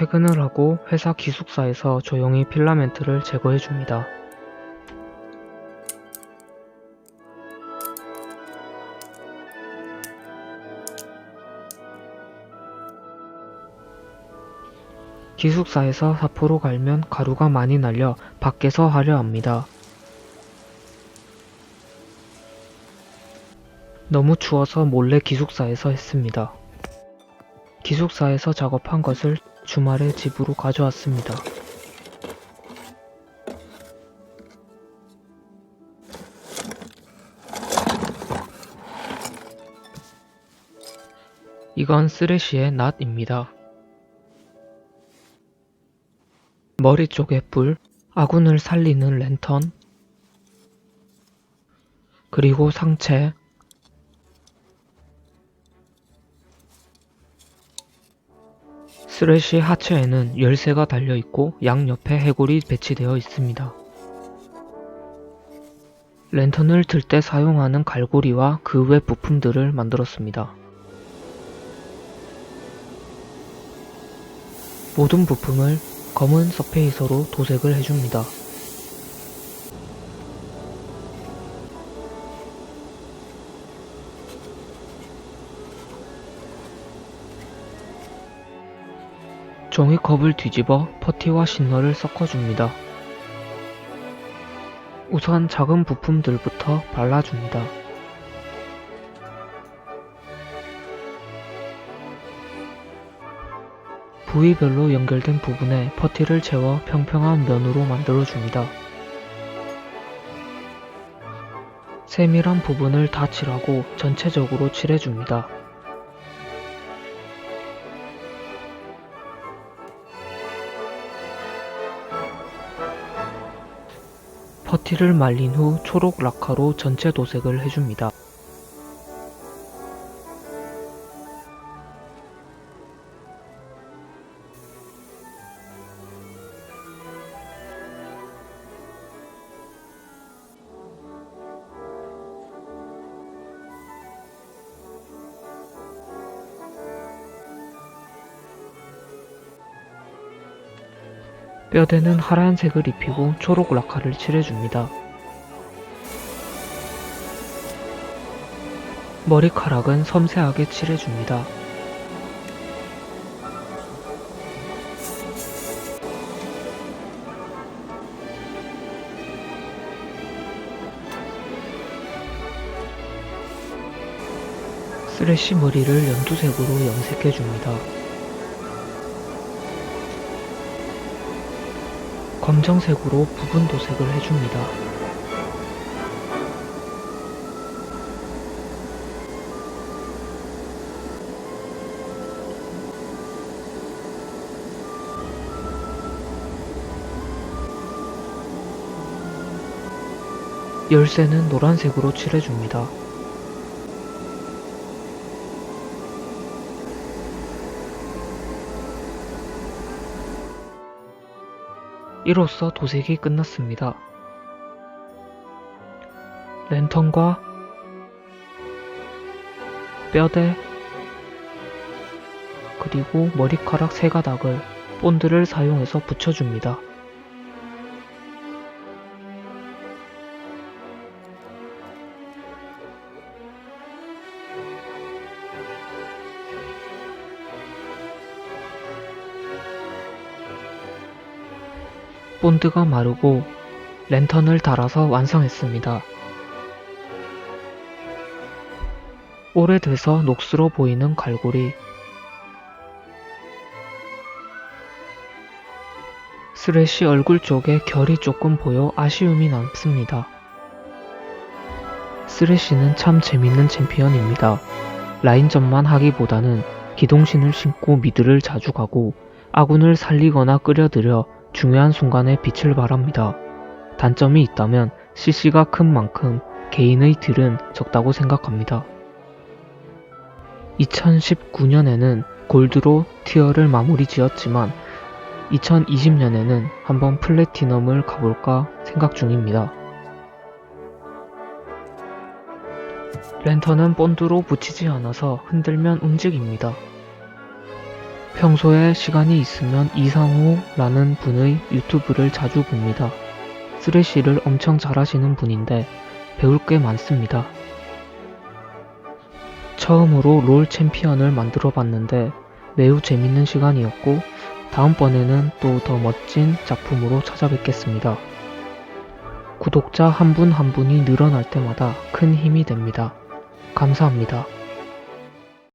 퇴근을 하고 회사 기숙사에서 조용히 필라멘트를 제거해줍니다. 기숙사에서 사포로 갈면 가루가 많이 날려 밖에서 하려 합니다. 너무 추워서 몰래 기숙사에서 했습니다. 기숙사에서 작업한 것을 주말에 집으로 가져왔습니다. 이건 쓰레쉬의 낫입니다. 머리 쪽에 뿔, 아군을 살리는 랜턴, 그리고 상체, 쓰레쉬 하체에는 열쇠가 달려있고 양옆에 해골이 배치되어 있습니다. 랜턴을 들 때 사용하는 갈고리와 그 외 부품들을 만들었습니다. 모든 부품을 검은 서페이서로 도색을 해줍니다. 종이컵을 뒤집어 퍼티와 신너를 섞어줍니다. 우선 작은 부품들부터 발라줍니다. 부위별로 연결된 부분에 퍼티를 채워 평평한 면으로 만들어줍니다. 세밀한 부분을 다 칠하고 전체적으로 칠해줍니다. 퍼티를 말린 후 초록 라카로 전체 도색을 해줍니다. 뼈대는 하얀색을 입히고 초록 라카를 칠해줍니다. 머리카락은 섬세하게 칠해줍니다. 쓰레쉬 머리를 연두색으로 염색해줍니다. 검정색으로 부분 도색을 해줍니다. 열쇠는 노란색으로 칠해줍니다. 이로써 도색이 끝났습니다. 랜턴과 뼈대 그리고 머리카락 세 가닥을 본드를 사용해서 붙여줍니다. 본드가 마르고 랜턴을 달아서 완성했습니다. 오래돼서 녹슬어 보이는 갈고리, 쓰레쉬 얼굴 쪽에 결이 조금 보여 아쉬움이 남습니다. 쓰레쉬는 참 재밌는 챔피언입니다. 라인전만 하기보다는 기동신을 신고 미드를 자주 가고 아군을 살리거나 끌어들여 중요한 순간에 빛을 발합니다. 단점이 있다면 CC가 큰 만큼 개인의 딜은 적다고 생각합니다. 2019년에는 골드로 티어를 마무리 지었지만 2020년에는 한번 플래티넘을 가볼까 생각 중입니다. 랜턴은 본드로 붙이지 않아서 흔들면 움직입니다. 평소에 시간이 있으면 이상호라는 분의 유튜브를 자주 봅니다. 쓰레쉬를 엄청 잘하시는 분인데 배울 게 많습니다. 처음으로 롤 챔피언을 만들어 봤는데 매우 재밌는 시간이었고 다음번에는 또 더 멋진 작품으로 찾아뵙겠습니다. 구독자 한 분 한 분이 늘어날 때마다 큰 힘이 됩니다. 감사합니다.